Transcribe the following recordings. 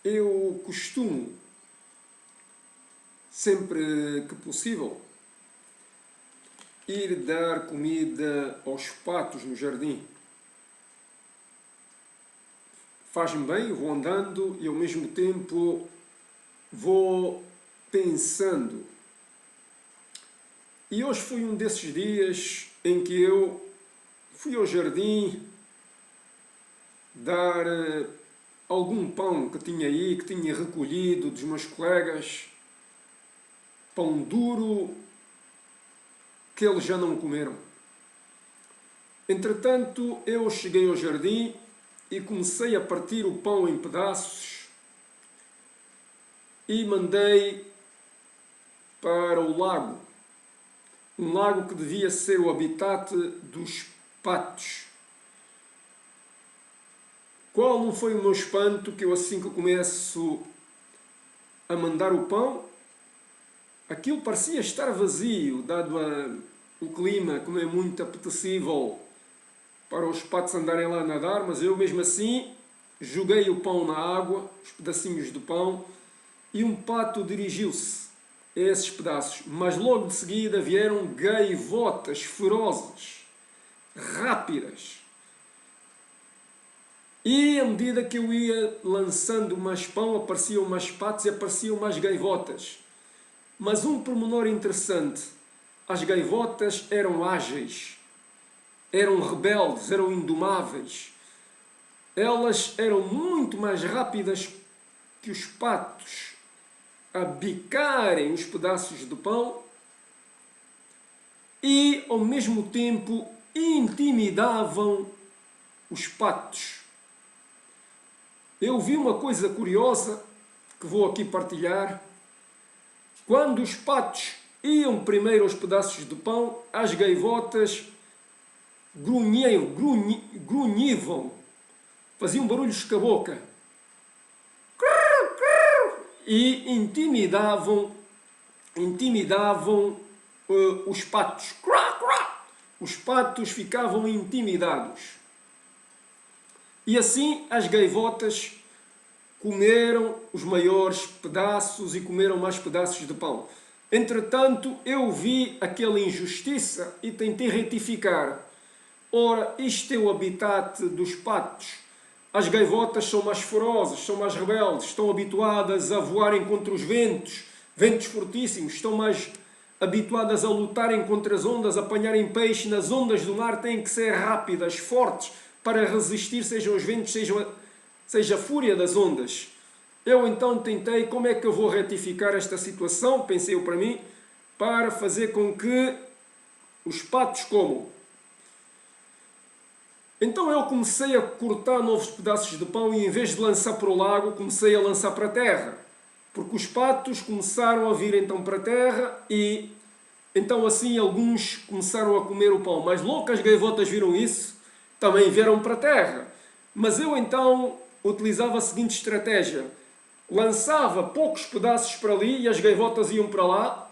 Eu costumo, sempre que possível, ir dar comida aos patos no jardim. Faz-me bem, vou andando e ao mesmo tempo vou pensando. E hoje foi um desses dias em que eu fui ao jardim dar algum pão que tinha aí, que tinha recolhido dos meus colegas, pão duro que eles já não comeram. Entretanto, eu cheguei ao jardim e comecei a partir o pão em pedaços e mandei para o lago. Um lago que devia ser o habitat dos patos. Qual não foi o meu espanto que eu, assim que começo a mandar o pão, aquilo parecia estar vazio, dado o clima, como é muito apetecível para os patos andarem lá a nadar, mas eu mesmo assim joguei o pão na água, os pedacinhos do pão, e um pato dirigiu-se a esses pedaços, mas logo de seguida vieram gaivotas ferozes, rápidas. E à medida que eu ia lançando mais pão, apareciam mais patos e apareciam mais gaivotas. Mas um pormenor interessante, as gaivotas eram ágeis, eram rebeldes, eram indomáveis. Elas eram muito mais rápidas que os patos a bicarem os pedaços de pão e, ao mesmo tempo, intimidavam os patos. Eu vi uma coisa curiosa que vou aqui partilhar. Quando os patos iam primeiro aos pedaços de pão, as gaivotas grunhivam, faziam barulhos com a boca e intimidavam os patos. Os patos ficavam intimidados. E assim as gaivotas comeram os maiores pedaços e comeram mais pedaços de pão. Entretanto, eu vi aquela injustiça e tentei retificar. Ora, isto é o habitat dos patos. As gaivotas são mais ferozes, são mais rebeldes, estão habituadas a voarem contra os ventos, ventos fortíssimos, estão mais habituadas a lutarem contra as ondas, a apanharem peixe nas ondas do mar, têm que ser rápidas, fortes, para resistir, sejam os ventos, seja a fúria das ondas. Eu então tentei, como é que eu vou retificar esta situação, pensei eu para mim, para fazer com que os patos comam. Então eu comecei a cortar novos pedaços de pão e em vez de lançar para o lago, comecei a lançar para a terra. Porque os patos começaram a vir então para a terra e então assim alguns começaram a comer o pão. Mas logo que as gaivotas viram isso, também vieram para a terra. Mas eu então utilizava a seguinte estratégia. Lançava poucos pedaços para ali e as gaivotas iam para lá,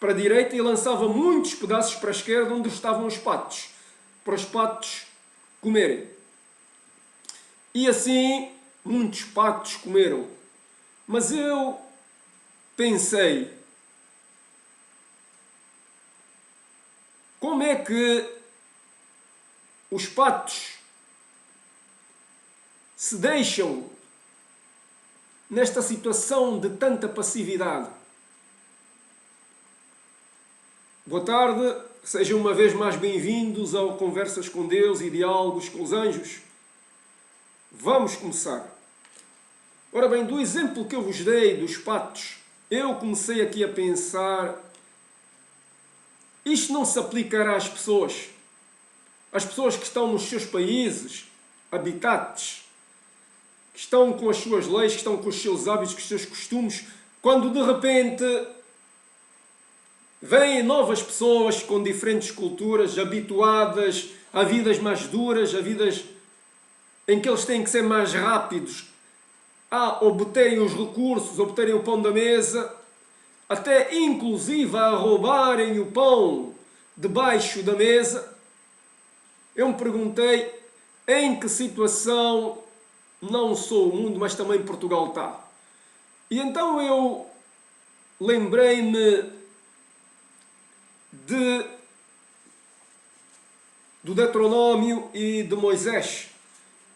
para a direita, e lançava muitos pedaços para a esquerda, onde estavam os patos, para os patos comerem. E assim muitos patos comeram. Mas eu pensei, como é que os patos se deixam nesta situação de tanta passividade? Boa tarde, sejam uma vez mais bem-vindos ao Conversas com Deus e Diálogos com os Anjos. Vamos começar. Ora bem, do exemplo que eu vos dei dos patos, eu comecei aqui a pensar, isto não se aplicará às pessoas que estão nos seus países, habitats, que estão com as suas leis, que estão com os seus hábitos, com os seus costumes, quando de repente vêm novas pessoas com diferentes culturas, habituadas a vidas mais duras, a vidas em que eles têm que ser mais rápidos a obterem os recursos, obterem o pão da mesa, até inclusive a roubarem o pão debaixo da mesa. Eu me perguntei em que situação não só o mundo, mas também Portugal está. E então eu lembrei-me do Deuteronômio e de Moisés.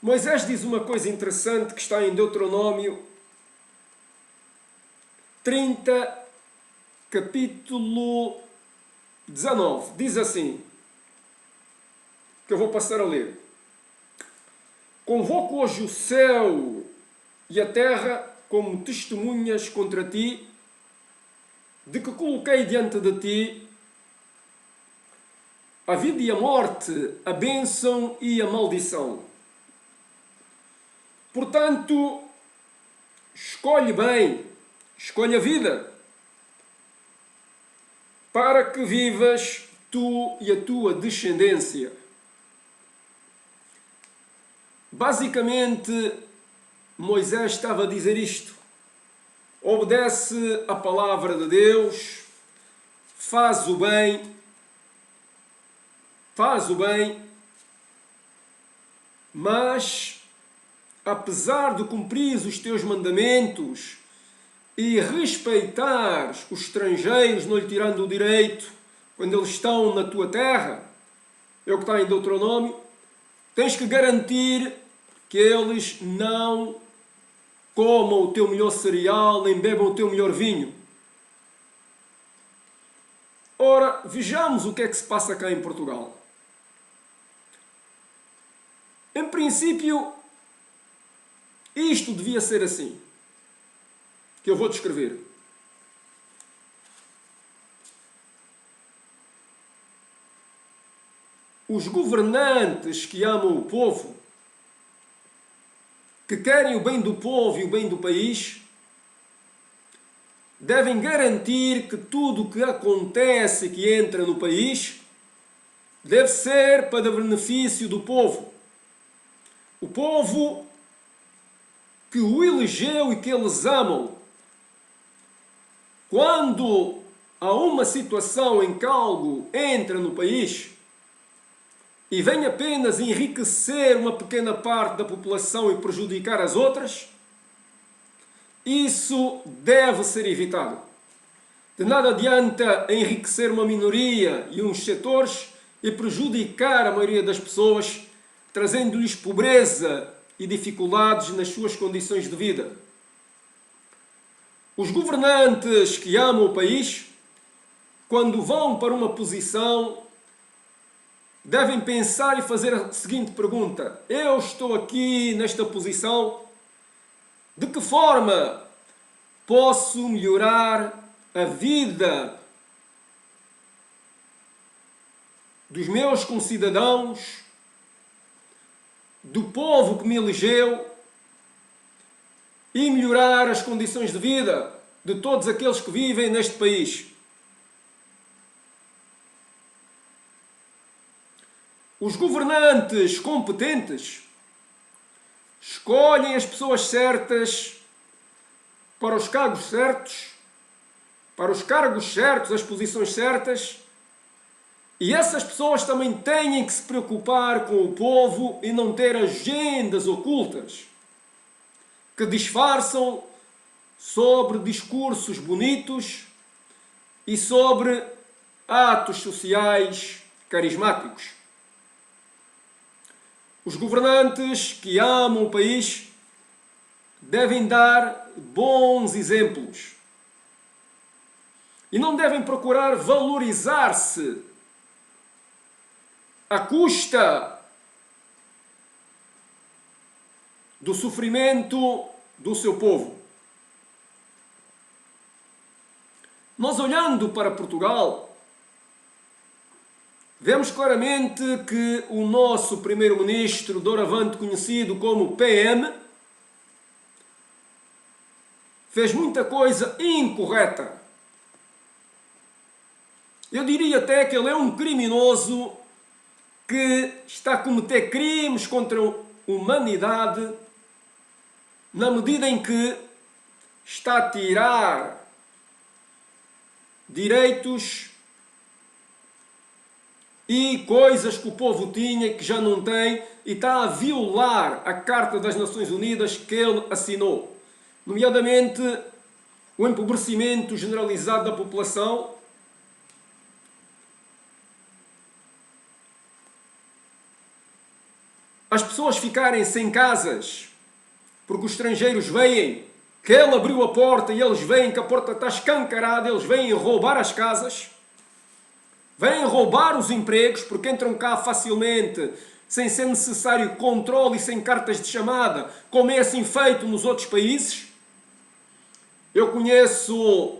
Moisés diz uma coisa interessante que está em Deuteronômio 30, capítulo 19. Diz assim, que eu vou passar a ler. Convoco hoje o céu e a terra como testemunhas contra ti, de que coloquei diante de ti a vida e a morte, a bênção e a maldição. Portanto, escolhe bem, escolhe a vida, para que vivas tu e a tua descendência. Basicamente, Moisés estava a dizer isto. Obedece a palavra de Deus, faz o bem, mas, apesar de cumprires os teus mandamentos e respeitares os estrangeiros, não lhe tirando o direito quando eles estão na tua terra, é o que está em Deuteronômio, tens que garantir que eles não comam o teu melhor cereal, nem bebam o teu melhor vinho. Ora, vejamos o que é que se passa cá em Portugal. Em princípio, isto devia ser assim, que eu vou descrever. Os governantes que amam o povo, que querem o bem do povo e o bem do país, devem garantir que tudo o que acontece e que entra no país deve ser para benefício do povo. O povo que o elegeu e que eles amam. Quando há uma situação em que algo entra no país e vem apenas enriquecer uma pequena parte da população e prejudicar as outras, isso deve ser evitado. De nada adianta enriquecer uma minoria e uns setores e prejudicar a maioria das pessoas, trazendo-lhes pobreza e dificuldades nas suas condições de vida. Os governantes que amam o país, quando vão para uma posição, devem pensar e fazer a seguinte pergunta: eu estou aqui nesta posição, de que forma posso melhorar a vida dos meus concidadãos, do povo que me elegeu, e melhorar as condições de vida de todos aqueles que vivem neste país? Os governantes competentes escolhem as pessoas certas para os cargos certos, as posições certas, e essas pessoas também têm que se preocupar com o povo e não ter agendas ocultas que disfarçam sobre discursos bonitos e sobre atos sociais carismáticos. Os governantes que amam o país devem dar bons exemplos e não devem procurar valorizar-se à custa do sofrimento do seu povo. Nós, olhando para Portugal, vemos claramente que o nosso primeiro-ministro, doravante conhecido como PM, fez muita coisa incorreta. Eu diria até que ele é um criminoso que está a cometer crimes contra a humanidade, na medida em que está a tirar direitos e coisas que o povo tinha que já não tem e está a violar a Carta das Nações Unidas que ele assinou, nomeadamente o empobrecimento generalizado da população, as pessoas ficarem sem casas porque os estrangeiros veem que ele abriu a porta e eles veem que a porta está escancarada, eles vêm roubar as casas, vêm roubar os empregos porque entram cá facilmente, sem ser necessário controle e sem cartas de chamada, como é assim feito nos outros países. Eu conheço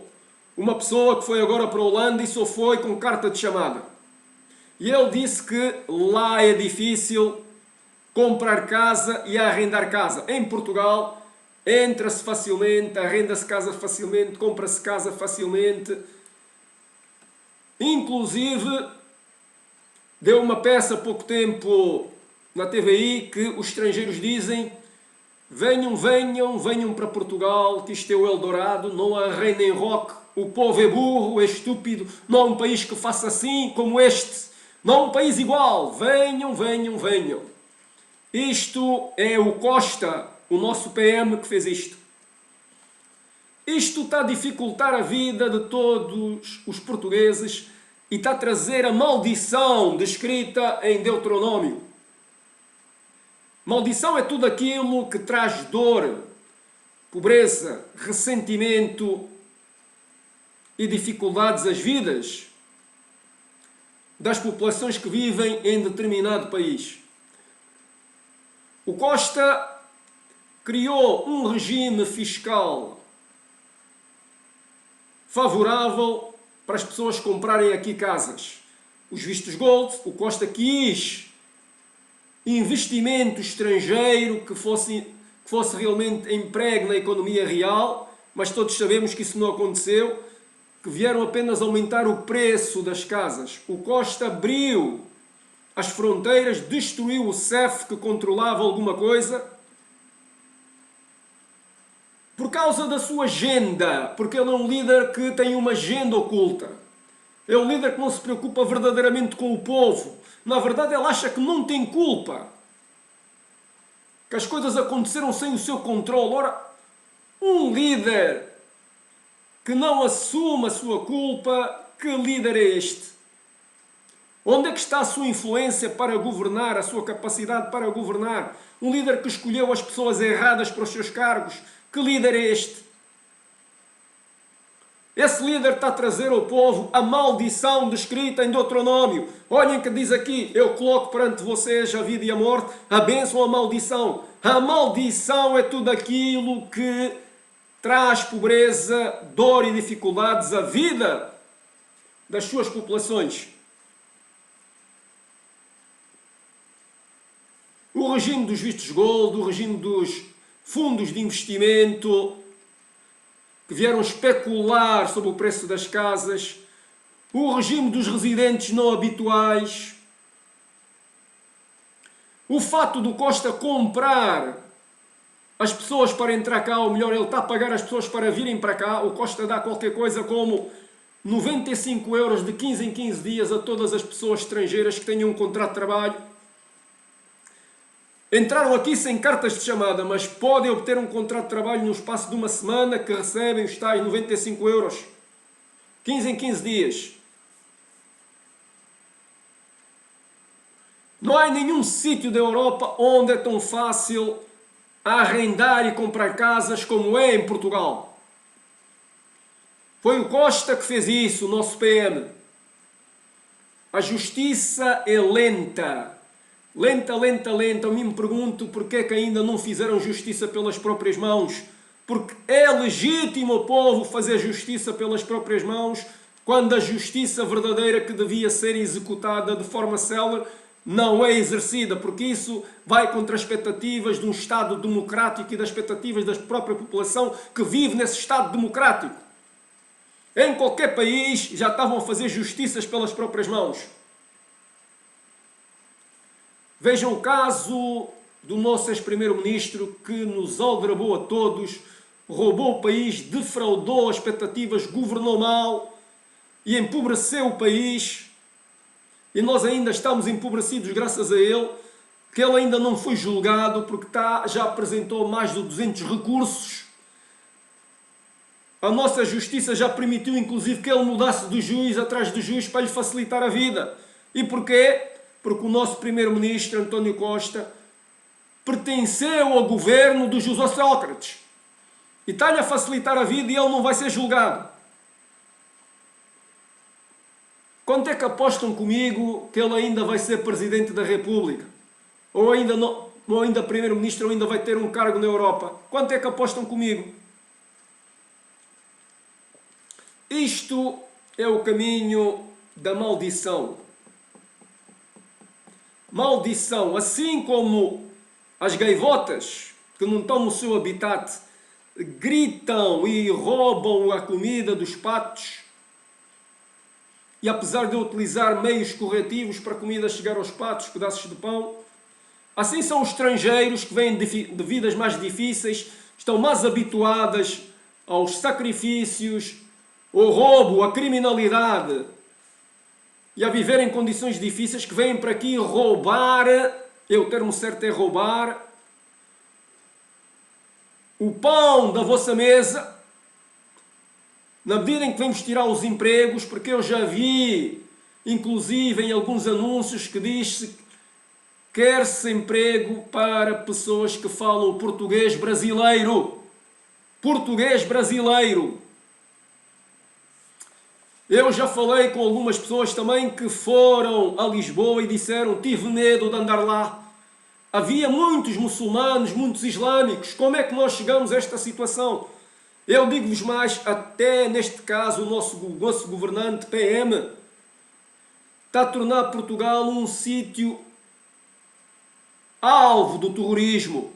uma pessoa que foi agora para a Holanda e só foi com carta de chamada. E ele disse que lá é difícil comprar casa e arrendar casa. Em Portugal, entra-se facilmente, arrenda-se casa facilmente, compra-se casa facilmente. Inclusive, deu uma peça há pouco tempo na TVI que os estrangeiros dizem: venham, venham, venham para Portugal, que isto é o Eldorado, não arrendem roque, o povo é burro, é estúpido, não há um país que faça assim como este, não há um país igual, venham, venham, venham. Isto é o Costa, o nosso PM, que fez isto. Isto está a dificultar a vida de todos os portugueses e está a trazer a maldição descrita em Deuteronômio. Maldição é tudo aquilo que traz dor, pobreza, ressentimento e dificuldades às vidas das populações que vivem em determinado país. O Costa criou um regime fiscal favorável para as pessoas comprarem aqui casas. Os vistos gold, o Costa quis investimento estrangeiro que fosse realmente emprego na economia real, mas todos sabemos que isso não aconteceu, que vieram apenas aumentar o preço das casas. O Costa abriu as fronteiras, destruiu o CEF que controlava alguma coisa, por causa da sua agenda, porque ele é um líder que tem uma agenda oculta. É um líder que não se preocupa verdadeiramente com o povo. Na verdade, ele acha que não tem culpa, que as coisas aconteceram sem o seu controle. Ora, um líder que não assume a sua culpa, que líder é este? Onde é que está a sua influência para governar, a sua capacidade para governar? Um líder que escolheu as pessoas erradas para os seus cargos, que líder é este? Esse líder está a trazer ao povo a maldição descrita em Deuteronômio. Olhem que diz aqui: eu coloco perante vocês a vida e a morte, a bênção ou a maldição. A maldição é tudo aquilo que traz pobreza, dor e dificuldades à vida das suas populações. O regime dos vistos gold, o regime dos fundos de investimento que vieram especular sobre o preço das casas, o regime dos residentes não habituais, o fato do Costa comprar as pessoas para entrar cá, ou melhor, ele está a pagar as pessoas para virem para cá. O Costa dá qualquer coisa como 95 euros de 15 em 15 dias a todas as pessoas estrangeiras que tenham um contrato de trabalho. Entraram aqui sem cartas de chamada, mas podem obter um contrato de trabalho no espaço de uma semana, que recebem os tais 95 euros. 15 em 15 dias. Não há nenhum sítio da Europa onde é tão fácil arrendar e comprar casas como é em Portugal. Foi o Costa que fez isso, o nosso PM. A justiça é lenta. Lenta, lenta, lenta. Eu me pergunto porque é que ainda não fizeram justiça pelas próprias mãos. Porque é legítimo o povo fazer justiça pelas próprias mãos, quando a justiça verdadeira que devia ser executada de forma célere não é exercida, porque isso vai contra as expectativas de um Estado democrático e das expectativas da própria população que vive nesse Estado democrático. Em qualquer país já estavam a fazer justiças pelas próprias mãos. Vejam o caso do nosso ex-primeiro-ministro que nos aldrabou a todos, roubou o país, defraudou as expectativas, governou mal e empobreceu o país. e nós ainda estamos empobrecidos graças a ele, que ele ainda não foi julgado porque já apresentou mais de 200 recursos. A nossa justiça já permitiu, inclusive, que ele mudasse do juiz atrás do juiz para lhe facilitar a vida. E porquê? Porque o nosso primeiro-ministro, António Costa, pertenceu ao governo do José Sócrates. E está-lhe a facilitar a vida e ele não vai ser julgado. Quanto é que apostam comigo que ele ainda vai ser Presidente da República? Ou ainda Primeiro-Ministro, ou ainda vai ter um cargo na Europa? Quanto é que apostam comigo? Isto é o caminho da maldição. Maldição, assim como as gaivotas, que não estão no seu habitat, gritam e roubam a comida dos patos, e apesar de eu utilizar meios corretivos para a comida chegar aos patos, pedaços de pão, assim são os estrangeiros que vêm de vidas mais difíceis, estão mais habituadas aos sacrifícios, ao roubo, à criminalidade e a viver em condições difíceis, que vêm para aqui roubar, o termo certo é roubar, o pão da vossa mesa, na medida em que vamos tirar os empregos, porque eu já vi, inclusive em alguns anúncios, que diz-se que quer-se emprego para pessoas que falam português brasileiro. Português brasileiro. Eu já falei com algumas pessoas também que foram a Lisboa e disseram: tive medo de andar lá. Havia muitos muçulmanos, muitos islâmicos. Como é que nós chegamos a esta situação? Eu digo-vos mais, até neste caso o nosso governante PM está a tornar Portugal um sítio alvo do terrorismo.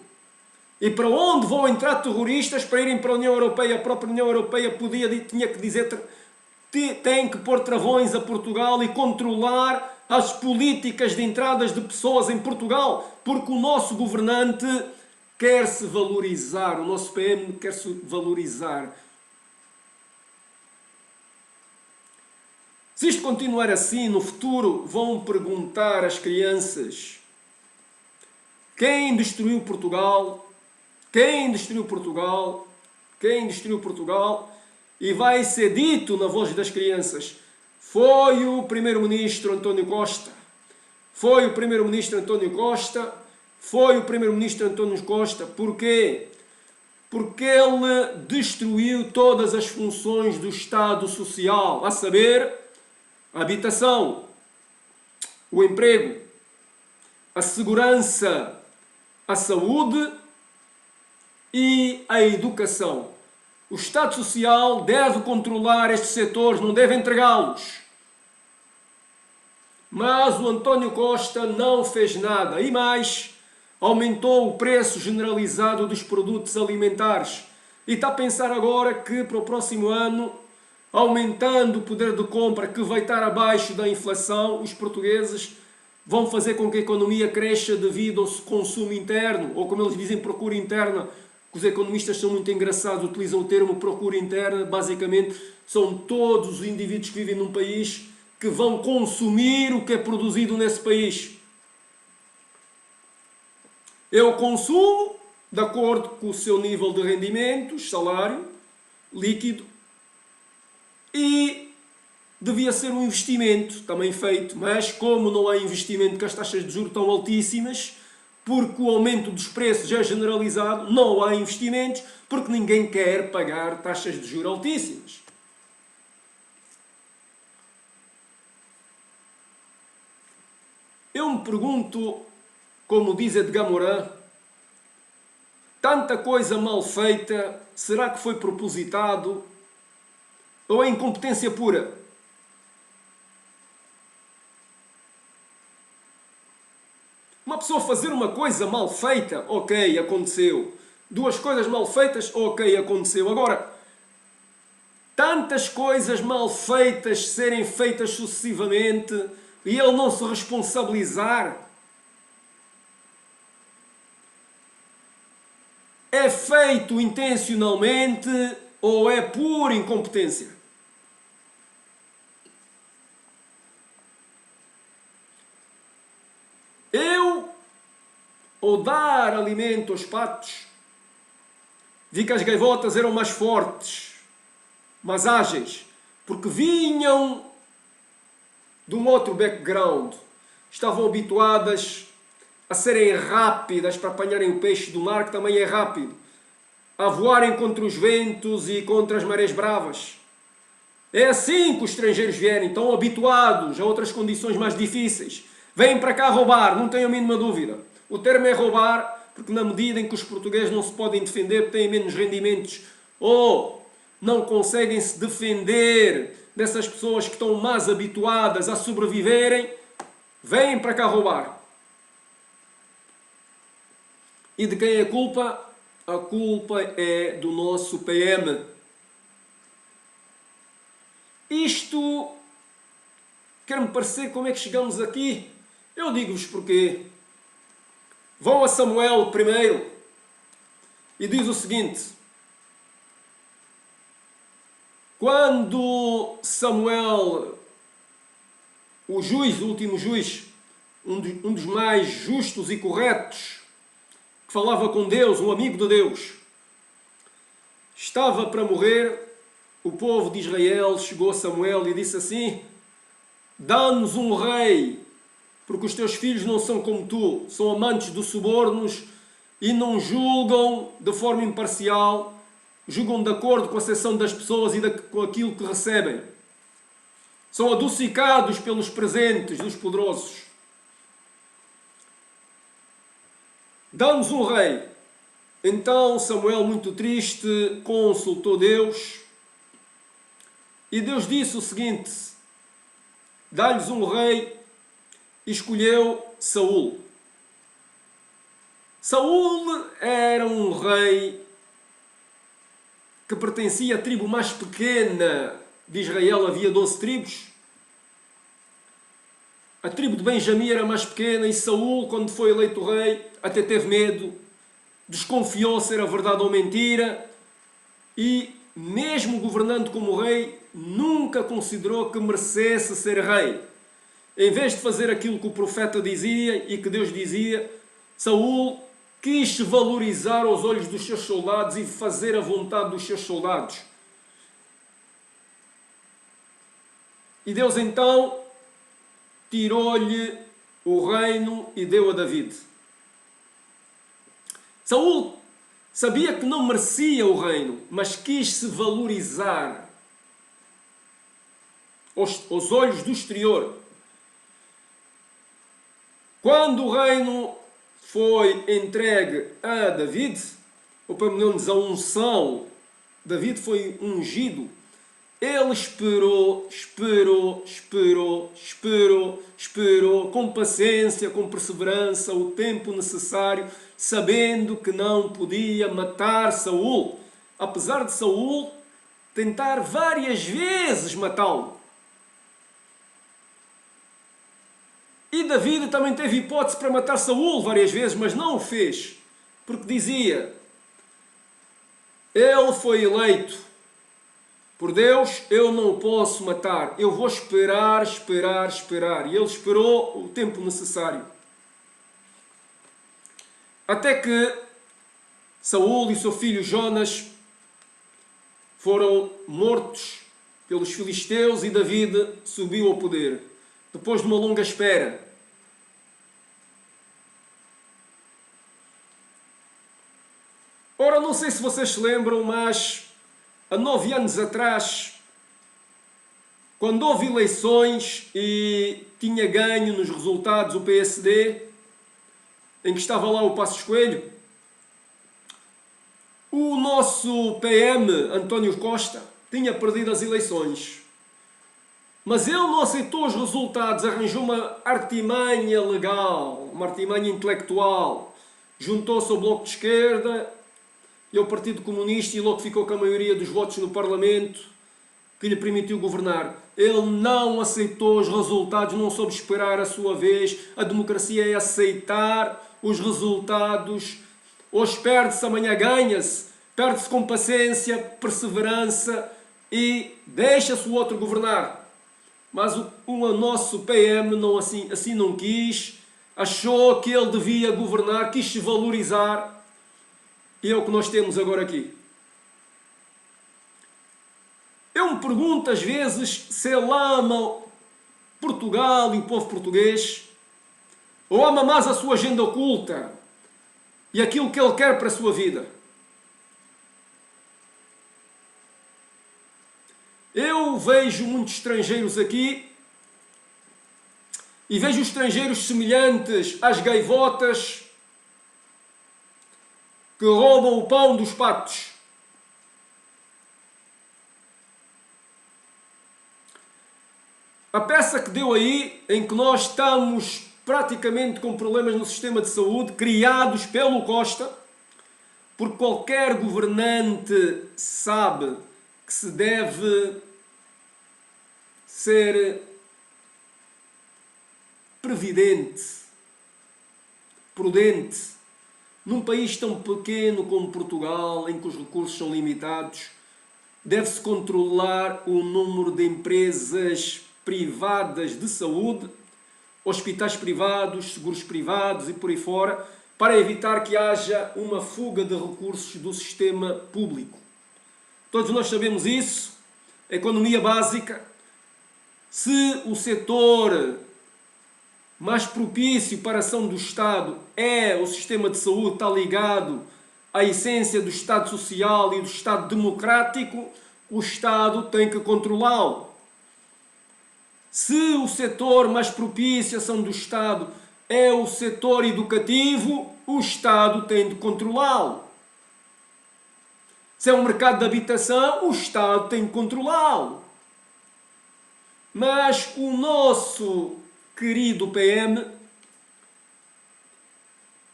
E para onde vão entrar terroristas para irem para a União Europeia? A própria União Europeia tinha que dizer, tem que pôr travões a Portugal e controlar as políticas de entradas de pessoas em Portugal, porque o nosso governante quer-se valorizar, o nosso PM quer-se valorizar. Se isto continuar assim, no futuro vão perguntar às crianças: quem destruiu Portugal? Quem destruiu Portugal? Quem destruiu Portugal? E vai ser dito na voz das crianças: foi o primeiro-ministro António Costa. Foi o primeiro-ministro António Costa. Foi o primeiro-ministro António Costa. Porquê? Porque ele destruiu todas as funções do Estado Social, a saber, a habitação, o emprego, a segurança, a saúde e a educação. O Estado Social deve controlar estes setores, não deve entregá-los. Mas o António Costa não fez nada. E mais, aumentou o preço generalizado dos produtos alimentares. E está a pensar agora que para o próximo ano, aumentando o poder de compra, que vai estar abaixo da inflação, os portugueses vão fazer com que a economia cresça devido ao consumo interno, ou como eles dizem, procura interna. Os economistas são muito engraçados, utilizam o termo procura interna. Basicamente são todos os indivíduos que vivem num país que vão consumir o que é produzido nesse país. Eu consumo de acordo com o seu nível de rendimentos, salário, líquido, e devia ser um investimento também feito, mas como não há investimento, que as taxas de juros estão altíssimas, porque o aumento dos preços é generalizado, não há investimentos, porque ninguém quer pagar taxas de juros altíssimas. Eu me pergunto, como diz Edgar Morin, tanta coisa mal feita, será que foi propositado ou é incompetência pura? Uma pessoa fazer uma coisa mal feita, ok, aconteceu. Duas coisas mal feitas, ok, aconteceu. Agora, tantas coisas mal feitas serem feitas sucessivamente e ele não se responsabilizar, é feito intencionalmente ou é pura incompetência? ou dar alimento aos patos, vi que as gaivotas eram mais fortes, mais ágeis, porque vinham de um outro background. Estavam habituadas a serem rápidas para apanharem o peixe do mar, que também é rápido, a voarem contra os ventos e contra as marés bravas. É assim que os estrangeiros vierem, estão habituados a outras condições mais difíceis. Vêm para cá roubar, não tenho a mínima dúvida. O termo é roubar, porque na medida em que os portugueses não se podem defender, têm menos rendimentos, ou não conseguem se defender dessas pessoas que estão mais habituadas a sobreviverem, vêm para cá roubar. E de quem é a culpa? A culpa é do nosso PM. Isto quer-me parecer como é que chegamos aqui. Eu digo-vos porquê. Vão a Samuel primeiro e diz o seguinte: quando Samuel, o juiz, o último juiz, um dos mais justos e corretos, que falava com Deus, um amigo de Deus, estava para morrer, o povo de Israel chegou a Samuel e disse assim: dá-nos um rei, porque os teus filhos não são como tu, são amantes dos subornos e não julgam de forma imparcial, julgam de acordo com a seção das pessoas e com aquilo que recebem. São adocicados pelos presentes dos poderosos. Dá-nos um rei. Então Samuel, muito triste, consultou Deus e Deus disse o seguinte: dá-lhes um rei, e escolheu Saul. Saul era um rei que pertencia à tribo mais pequena de Israel. Havia 12 tribos. A tribo de Benjamim era mais pequena e Saul, quando foi eleito rei, até teve medo, desconfiou se era verdade ou mentira e, mesmo governando como rei, nunca considerou que merecesse ser rei. Em vez de fazer aquilo que o profeta dizia e que Deus dizia, Saul quis se valorizar aos olhos dos seus soldados e fazer a vontade dos seus soldados. E Deus então tirou-lhe o reino e deu a David. Saul sabia que não merecia o reino, mas quis se valorizar aos olhos do exterior. Quando o reino foi entregue a David, ou pelo menos a unção, David foi ungido. Ele esperou, com paciência, com perseverança, o tempo necessário, sabendo que não podia matar Saul, apesar de Saul tentar várias vezes matá-lo. E David também teve hipótese para matar Saul várias vezes, mas não o fez, porque dizia: ele foi eleito por Deus, eu não o posso matar, eu vou esperar. E ele esperou o tempo necessário. Até que Saul e seu filho Jonas foram mortos pelos filisteus e David subiu ao poder, depois de uma longa espera. Ora, não sei se vocês se lembram, mas há 9 anos atrás, quando houve eleições e tinha ganho nos resultados o PSD, em que estava lá o Passos Coelho, o nosso PM, António Costa, tinha perdido as eleições. Mas ele não aceitou os resultados, arranjou uma artimanha legal, uma artimanha intelectual. Juntou-se ao Bloco de Esquerda e ao Partido Comunista e logo ficou com a maioria dos votos no Parlamento que lhe permitiu governar. Ele não aceitou os resultados, não soube esperar a sua vez. A democracia é aceitar os resultados. Hoje perde-se, amanhã ganha-se. Perde-se com paciência, perseverança e deixa-se o outro governar. Mas o nosso PM não assim não quis achou que ele devia governar, quis se valorizar, e é o que nós temos agora aqui. Eu me pergunto às vezes se ele ama Portugal e o povo português, ou ama mais a sua agenda oculta e aquilo que ele quer para a sua vida. Eu vejo muitos estrangeiros aqui e vejo estrangeiros semelhantes às gaivotas que roubam o pão dos patos. A peça que deu aí, em que nós estamos praticamente com problemas no sistema de saúde, criados pelo Costa, porque qualquer governante sabe que se deve ser previdente, prudente. Num país tão pequeno como Portugal, em que os recursos são limitados, deve-se controlar o número de empresas privadas de saúde, hospitais privados, seguros privados e por aí fora, para evitar que haja uma fuga de recursos do sistema público. Todos nós sabemos isso, a economia básica. Se o setor mais propício para a ação do Estado é o sistema de saúde, está ligado à essência do Estado social e do Estado democrático, o Estado tem que controlá-lo. Se o setor mais propício à ação do Estado é o setor educativo, o Estado tem de controlá-lo. Se é um mercado de habitação, o Estado tem de controlá-lo. Mas o nosso querido PM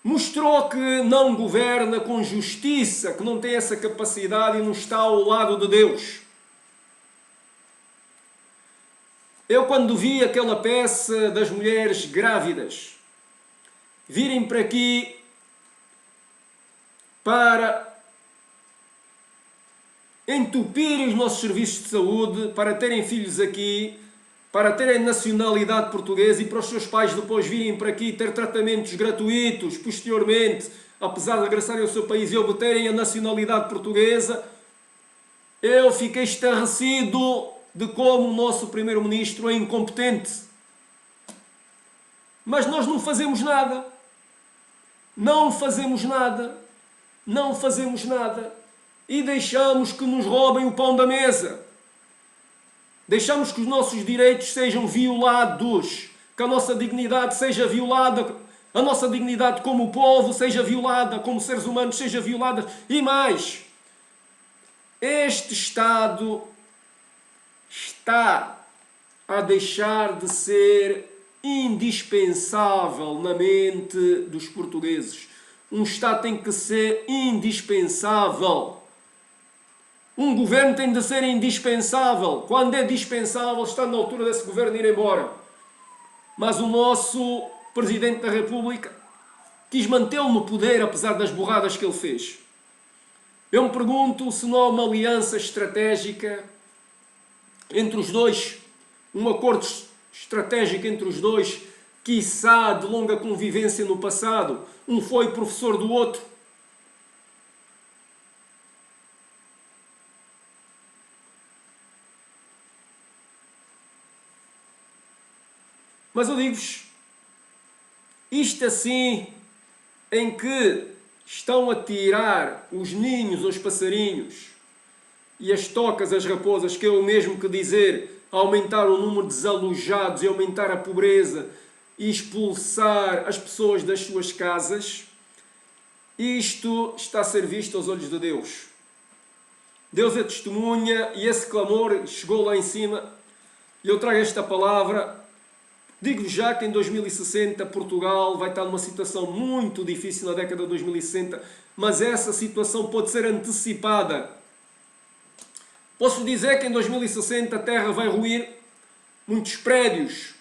mostrou que não governa com justiça, que não tem essa capacidade e não está ao lado de Deus. Eu, quando vi aquela peça das mulheres grávidas virem para aqui para entupirem os nossos serviços de saúde, para terem filhos aqui, para terem nacionalidade portuguesa e para os seus pais depois virem para aqui ter tratamentos gratuitos, posteriormente, apesar de regressarem ao seu país e obterem a nacionalidade portuguesa, eu fiquei estarrecido de como o nosso primeiro-ministro é incompetente. Mas nós não fazemos nada. Não fazemos nada. Não fazemos nada. E deixamos que nos roubem o pão da mesa. Deixamos que os nossos direitos sejam violados. Que a nossa dignidade seja violada. A nossa dignidade como povo seja violada. Como seres humanos seja violada. E mais, este Estado está a deixar de ser indispensável na mente dos portugueses. Um Estado tem que ser indispensável. Um governo tem de ser indispensável. Quando é dispensável, está na altura desse governo ir embora. Mas o nosso Presidente da República quis mantê-lo no poder, apesar das burradas que ele fez. Eu me pergunto se não há uma aliança estratégica entre os dois, um acordo estratégico entre os dois, quiçá de longa convivência no passado. Um foi professor do outro. Mas eu digo-vos, isto assim, em que estão a tirar os ninhos aos passarinhos e as tocas às raposas, que é o mesmo que dizer aumentar o número de desalojados e aumentar a pobreza e expulsar as pessoas das suas casas, isto está a ser visto aos olhos de Deus. Deus é testemunha e esse clamor chegou lá em cima. E eu trago esta palavra. Digo-vos já que em 2060 Portugal vai estar numa situação muito difícil na década de 2060, mas essa situação pode ser antecipada. Posso dizer que em 2060 a Terra vai ruir, muitos prédios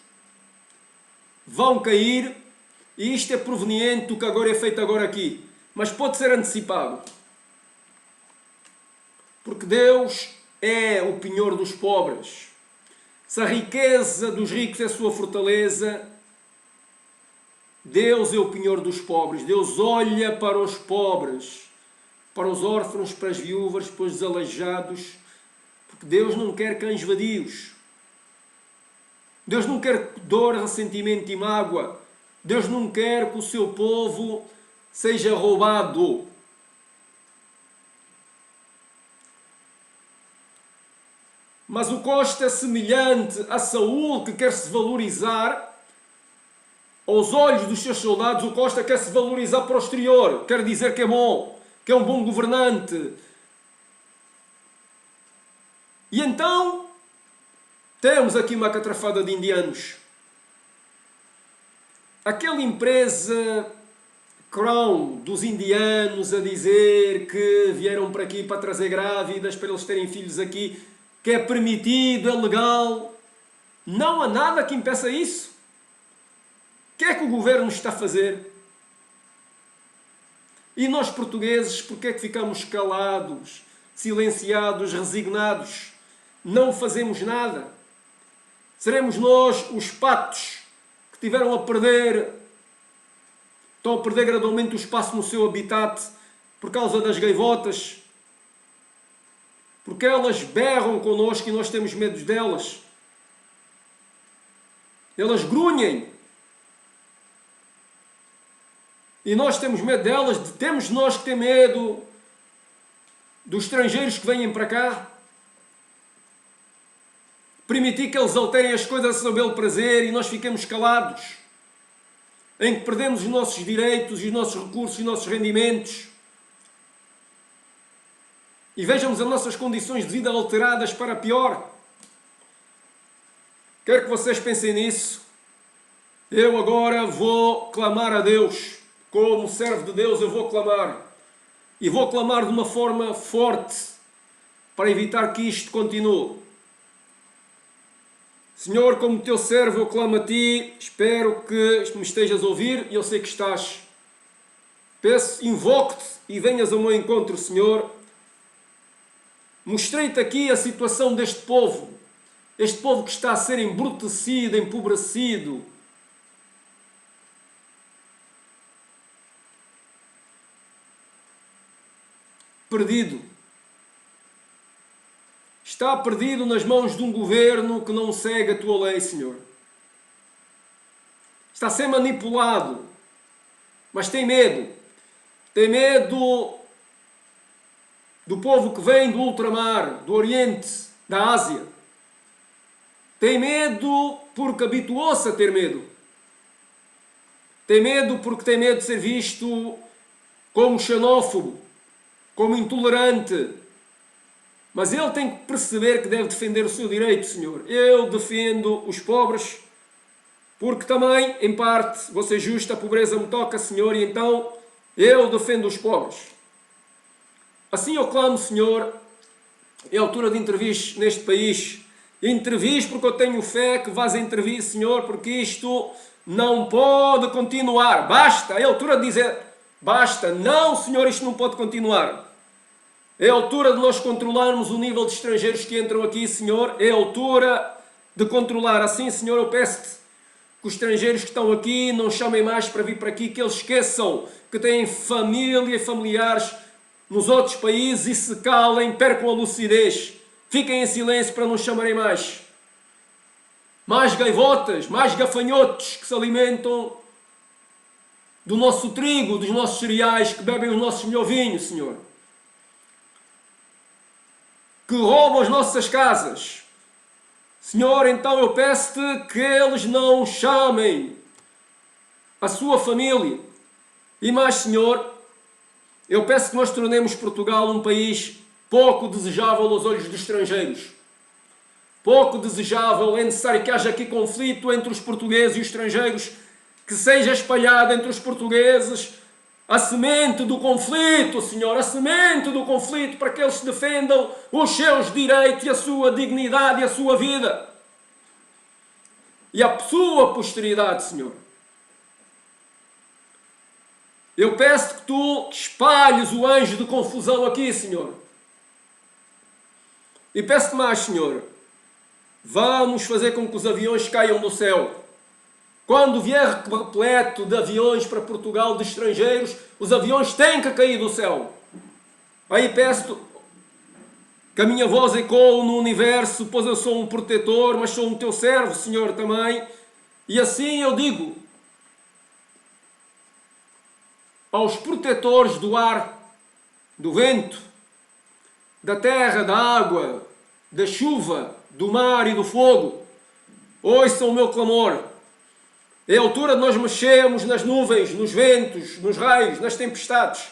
vão cair, e isto é proveniente do que agora é feito agora aqui. Mas pode ser antecipado. Porque Deus é o penhor dos pobres. Se a riqueza dos ricos é a sua fortaleza, Deus é o penhor dos pobres. Deus olha para os pobres, para os órfãos, para as viúvas, para os aleijados, porque Deus não quer cães vadios. Deus não quer dor, ressentimento e mágoa. Deus não quer que o seu povo seja roubado. Mas o Costa é semelhante a Saul, que quer se valorizar. Aos olhos dos seus soldados, o Costa quer se valorizar para o exterior. Quer dizer que é bom, que é um bom governante. E então, temos aqui uma catrafada de indianos. Aquela empresa Crown dos indianos a dizer que vieram para aqui para trazer grávidas, para eles terem filhos aqui, que é permitido, é legal. Não há nada que impeça isso. O que é que o governo está a fazer? E nós portugueses, porque é que ficamos calados, silenciados, resignados? Não fazemos nada. Seremos nós os patos que tiveram a perder, estão a perder gradualmente o espaço no seu habitat por causa das gaivotas, porque elas berram connosco e nós temos medo delas. Elas grunhem. E nós temos medo delas, temos nós que ter medo dos estrangeiros que venham para cá. Permitir que eles alterem as coisas a seu belo prazer e nós fiquemos calados, em que perdemos os nossos direitos, os nossos recursos, os nossos rendimentos. E vejamos as nossas condições de vida alteradas para pior. Quero que vocês pensem nisso. Eu agora vou clamar a Deus. Como servo de Deus eu vou clamar. E vou clamar de uma forma forte para evitar que isto continue. Senhor, como teu servo eu clamo a Ti, espero que me estejas a ouvir e eu sei que estás. Peço, invoco-te e venhas ao meu encontro, Senhor. Mostrei-te aqui a situação deste povo. Este povo que está a ser embrutecido, empobrecido. Perdido. Está perdido nas mãos de um governo que não segue a tua lei, Senhor. Está a ser manipulado, mas tem medo. Tem medo do povo que vem do ultramar, do Oriente, da Ásia. Tem medo porque habituou-se a ter medo. Tem medo porque tem medo de ser visto como xenófobo, como intolerante. Mas ele tem que perceber que deve defender o seu direito, Senhor. Eu defendo os pobres, porque também, em parte, vou ser justo, a pobreza me toca, Senhor, e então eu defendo os pobres. Assim eu clamo, Senhor, é a altura de intervir neste país. Intervis porque eu tenho fé que vais intervir, Senhor, porque isto não pode continuar. Basta, é a altura de dizer, basta, não, Senhor, isto não pode continuar. É a altura de nós controlarmos o nível de estrangeiros que entram aqui, Senhor. É a altura de controlar. Assim, Senhor, eu peço-te que os estrangeiros que estão aqui não chamem mais para vir para aqui, que eles esqueçam que têm família e familiares nos outros países e se calem, percam a lucidez. Fiquem em silêncio para não chamarem mais. Mais gaivotas, mais gafanhotos que se alimentam do nosso trigo, dos nossos cereais, que bebem os nossos melhovinhos, Senhor. Que roubam as nossas casas. Senhor, então eu peço-te que eles não chamem a sua família. E mais, Senhor, eu peço que nós tornemos Portugal um país pouco desejável aos olhos dos estrangeiros. Pouco desejável, é necessário que haja aqui conflito entre os portugueses e os estrangeiros, que seja espalhada entre os portugueses a semente do conflito, Senhor, a semente do conflito, para que eles defendam os seus direitos e a sua dignidade e a sua vida. E a sua posteridade, Senhor. Eu peço que tu espalhes o anjo de confusão aqui, Senhor. E peço-te mais, Senhor, vamos fazer com que os aviões caiam do céu. Quando vier repleto de aviões para Portugal, de estrangeiros, os aviões têm que cair do céu. Aí peço que a minha voz ecoe no universo, pois eu sou um protetor, mas sou um teu servo, Senhor, também. E assim eu digo aos protetores do ar, do vento, da terra, da água, da chuva, do mar e do fogo: ouçam o meu clamor. É a altura de nós mexermos nas nuvens, nos ventos, nos raios, nas tempestades.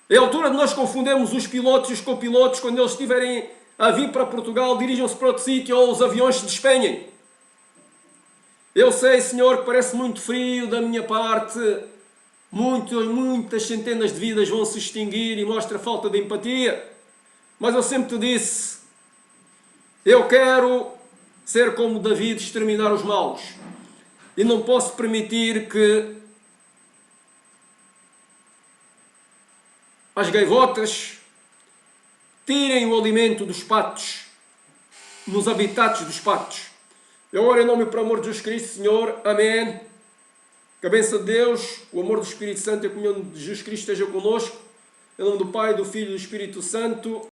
É a altura de nós confundermos os pilotos e os copilotos. Quando eles estiverem a vir para Portugal, dirijam-se para outro sítio ou os aviões se despenhem. Eu sei, Senhor, que parece muito frio da minha parte. Muitas centenas de vidas vão se extinguir e mostra falta de empatia. Mas eu sempre te disse, eu quero ser como David, exterminar os maus. E não posso permitir que as gaivotas tirem o alimento dos patos, nos habitats dos patos. Eu oro em nome e por amor de Jesus Cristo, Senhor. Amém. Que a bênção de Deus, o amor do Espírito Santo e a comunhão de Jesus Cristo esteja connosco. Em nome do Pai, do Filho e do Espírito Santo.